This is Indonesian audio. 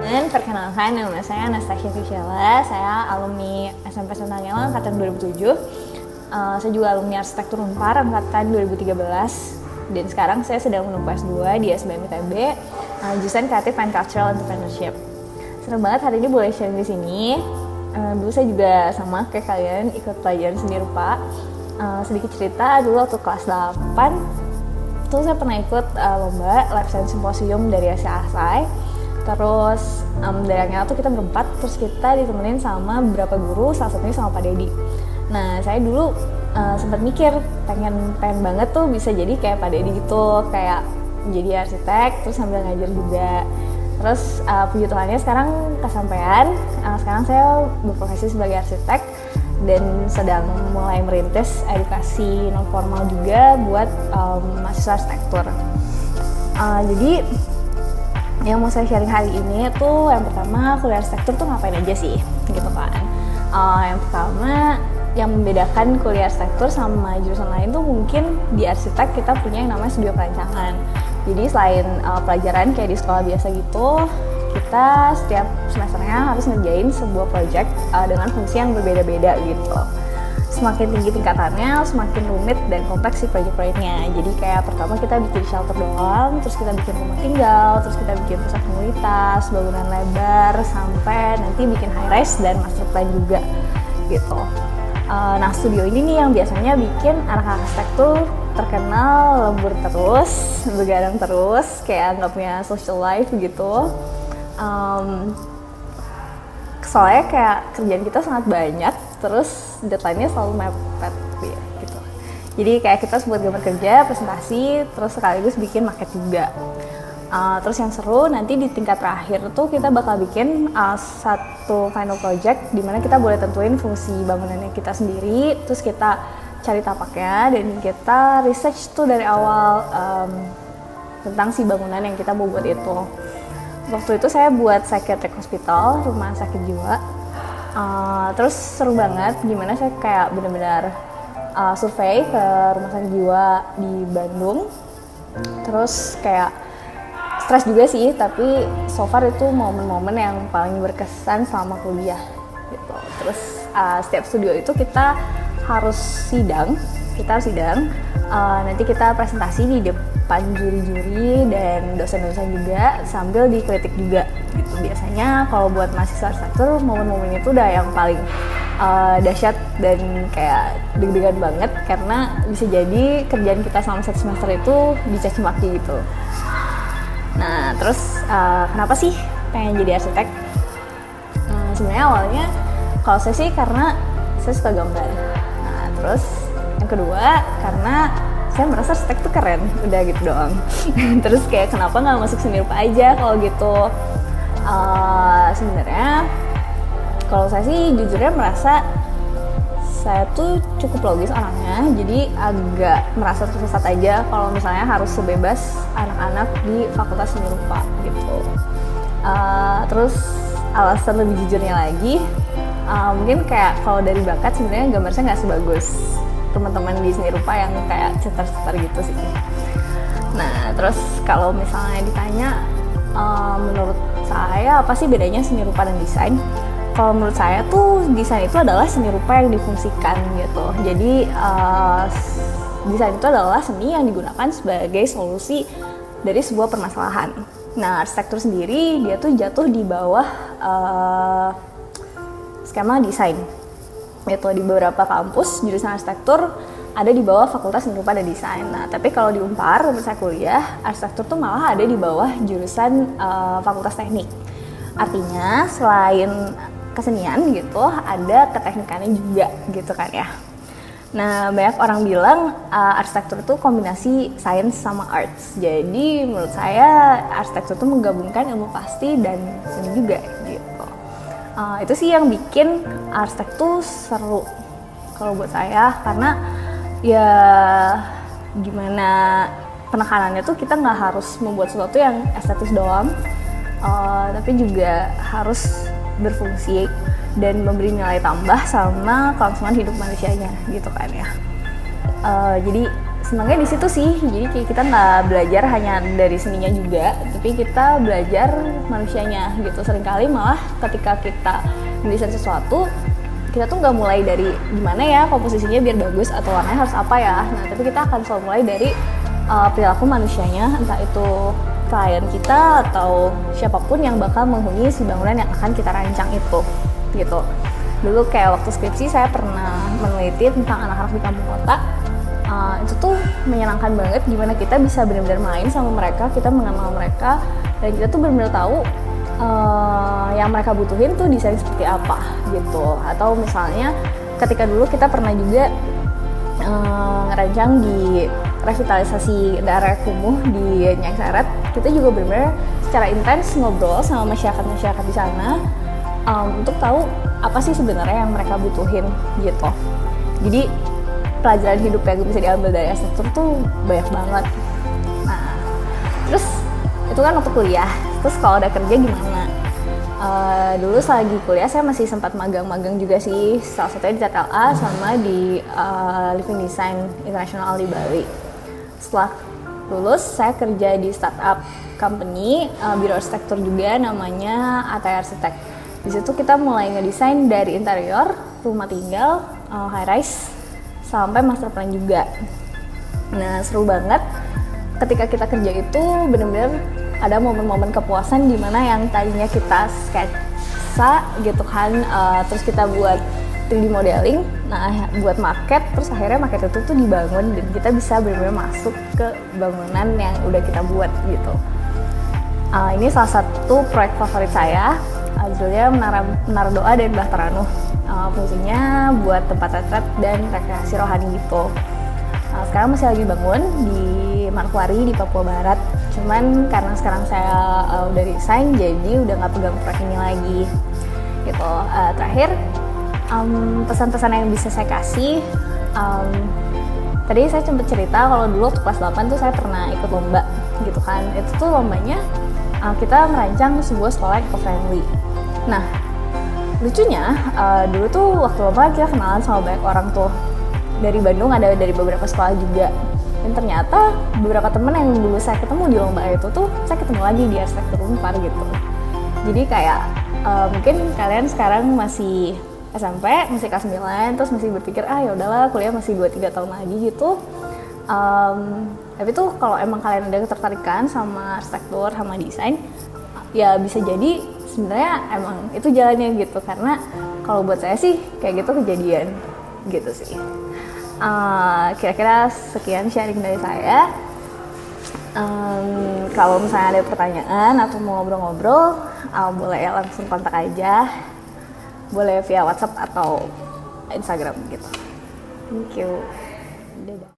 Dan perkenalkan, nama saya Anastasia Fisyala, saya alumni SMP Sentangelo angkatan 2007. Saya juga alumni arsitektur Unpar angkatan 2013. Dan sekarang saya sedang menempuh S2 di SBM ITB, jurusan Creative and Cultural Entrepreneurship. Senang banget hari ini boleh sharing di sini. Dulu saya juga sama kayak kalian ikut pelajaran seni rupa. Sedikit cerita, dulu waktu kelas 8 tuh saya pernah ikut lomba Life Science Symposium dari Asia Asai. Terus dari yang tuh kita berempat, terus kita ditemenin sama beberapa guru, salah satunya sama Pak Dedi. Nah, saya dulu sempat mikir pengen banget tuh bisa jadi kayak Pak Dedi gitu, kayak jadi arsitek terus sambil ngajar juga. Terus puji Tuhannya sekarang kesampaian. Sekarang saya berprofesi sebagai arsitek dan sedang mulai merintis edukasi non formal juga buat mahasiswa arsitektur. Jadi yang mau saya sharing hari ini tuh yang pertama, kuliah arsitektur tuh ngapain aja sih gitu kan. Yang pertama, yang membedakan kuliah arsitektur sama jurusan lain tuh mungkin di arsitek kita punya yang namanya studio perancangan. Jadi selain pelajaran kayak di sekolah biasa gitu, kita setiap semesternya harus ngerjain sebuah project dengan fungsi yang berbeda-beda gitu. Semakin tinggi tingkatannya, semakin rumit dan kompleks sih proyek-proyeknya. Jadi kayak pertama kita bikin shelter doang, terus kita bikin rumah tinggal, terus kita bikin pusat komunitas, bangunan lebar, sampai nanti bikin high rise dan master plan juga gitu. Nah, studio ini nih yang biasanya bikin anak-anak arsitektur terkenal lembur terus, begadang terus, kayak nggak punya social life gitu. Soalnya kayak kerjaan kita sangat banyak, terus deadline-nya selalu mepet gitu. Jadi kayak kita buat gambar kerja, presentasi, terus sekaligus bikin maket juga. Terus yang seru nanti di tingkat terakhir tuh kita bakal bikin satu final project di mana kita boleh tentuin fungsi bangunannya kita sendiri, terus kita cari tapaknya dan kita research tuh dari awal tentang si bangunan yang kita mau buat itu. Waktu itu saya buat psychiatric hospital, rumah sakit jiwa. Terus seru banget gimana saya kayak benar-benar survei ke rumah sakit jiwa di Bandung. Terus kayak stres juga sih, tapi so far itu momen-momen yang paling berkesan selama kuliah gitu. Terus setiap studio itu kita harus sidang, nanti kita presentasi di depan juri-juri dan dosen-dosen juga sambil dikritik juga gitu. Biasanya kalau buat mahasiswa arsitektur momen-momen itu udah yang paling dahsyat dan kayak deg-degan banget karena bisa jadi kerjaan kita selama 1 semester itu dicaci maki gitu. Nah, terus kenapa sih pengen jadi arsitek? Sebenarnya awalnya kalau saya sih karena saya suka gambar. Nah, terus yang kedua karena saya merasa arsitek tuh keren, udah gitu doang. Terus kayak kenapa nggak masuk seni rupa aja kalau gitu? Sebenarnya kalau saya sih jujurnya merasa saya tuh cukup logis orangnya, jadi agak merasa tersesat aja kalau misalnya harus sebebas anak-anak di Fakultas Seni Rupa gitu. Terus alasan lebih jujurnya lagi, mungkin kayak kalau dari bakat sebenarnya gambar saya nggak sebagus teman-teman di seni rupa yang kayak cetar-cetar gitu sih. Nah, terus kalau misalnya ditanya menurut saya apa sih bedanya seni rupa dan desain? Kalau menurut saya tuh desain itu adalah seni rupa yang difungsikan gitu. Jadi desain itu adalah seni yang digunakan sebagai solusi dari sebuah permasalahan. Nah, arsitektur sendiri dia tuh jatuh di bawah skema desain. Itu di beberapa kampus jurusan arsitektur ada di bawah Fakultas Seni Rupa dan Desain. Nah, tapi kalau di Unpar tempat saya kuliah, arsitektur tuh malah ada di bawah jurusan Fakultas Teknik. Artinya selain kesenian gitu, ada keteknikannya juga gitu kan ya. Nah, banyak orang bilang arsitektur itu kombinasi sains sama arts. Jadi menurut saya arsitektur itu menggabungkan ilmu pasti dan seni juga gitu. Itu sih yang bikin arsitektur seru kalau buat saya, karena ya gimana penekanannya tuh kita nggak harus membuat sesuatu yang estetis doang, tapi juga harus berfungsi dan memberi nilai tambah sama kelangsungan hidup manusianya gitu kan ya. Jadi senangnya di situ sih, jadi kayak kita nggak belajar hanya dari seninya juga, tapi kita belajar manusianya gitu. Seringkali malah ketika kita mendesain sesuatu, kita tuh nggak mulai dari gimana ya komposisinya biar bagus atau warnanya harus apa ya. Nah, tapi kita akan selalu mulai dari perilaku manusianya, entah itu klien kita atau siapapun yang bakal menghuni si bangunan yang akan kita rancang itu gitu. Dulu kayak waktu skripsi saya pernah meneliti tentang anak-anak di kampung kota. Itu tuh menyenangkan banget gimana kita bisa benar-benar main sama mereka, kita mengenal mereka, dan kita tuh benar-benar tahu yang mereka butuhin tuh desain seperti apa gitu. Atau misalnya ketika dulu kita pernah juga ngerancang di revitalisasi daerah kumuh di Nyangseret, kita juga benar-benar secara intens ngobrol sama masyarakat di sana untuk tahu apa sih sebenarnya yang mereka butuhin gitu. Jadi pelajaran hidup yang bisa diambil dari arsitektur tuh banyak banget. Nah, terus itu kan waktu kuliah. Terus kalau udah kerja gimana? Dulu selagi kuliah saya masih sempat magang-magang juga sih, salah satunya di ZLA sama di Living Design International di Bali. Setelah lulus saya kerja di startup company, biro arsitektur juga namanya Atay Arsitek. Di situ kita mulai ngedesain dari interior, rumah tinggal, high rise, sampai master plan juga. Nah, seru banget ketika kita kerja itu benar-benar ada momen-momen kepuasan di mana yang tadinya kita sketsa gitu kan, terus kita buat 3D modeling, nah buat market, terus akhirnya market itu tuh dibangun dan kita bisa benar-benar masuk ke bangunan yang udah kita buat gitu. Ini salah satu proyek favorit saya, judulnya Menara Doa dari Mbah Teranuh. Fungsinya buat tempat retret dan rekreasi rohani gitu. Sekarang masih lagi bangun di Manokwari di Papua Barat. Cuman karena sekarang saya udah resign, jadi udah nggak pegang proyek ini lagi gitu. Terakhir, pesan-pesan yang bisa saya kasih, tadi saya sempat cerita kalau dulu waktu kelas 8 tuh saya pernah ikut lomba gitu kan. Itu tuh lombanya kita merancang sebuah sekolah eco-friendly. Nah, lucunya dulu tuh waktu lomba kita kenalan sama banyak orang tuh dari Bandung, ada dari beberapa sekolah juga, dan ternyata beberapa temen yang dulu saya ketemu di lomba itu tuh saya ketemu lagi di arsitektur Unpar gitu. Jadi kayak mungkin kalian sekarang masih SMP, masih kelas 9, terus masih berpikir ya udahlah kuliah masih 2-3 tahun lagi gitu. Tapi tuh kalau emang kalian ada ketertarikan sama arsitektur, sama desain, ya bisa jadi sebenarnya emang itu jalannya gitu. Karena kalau buat saya sih kayak gitu kejadian gitu sih. Kira-kira sekian sharing dari saya. Kalau misalnya ada pertanyaan atau mau ngobrol-ngobrol, boleh ya langsung kontak aja, boleh via WhatsApp atau Instagram gitu. Thank you. Dadah.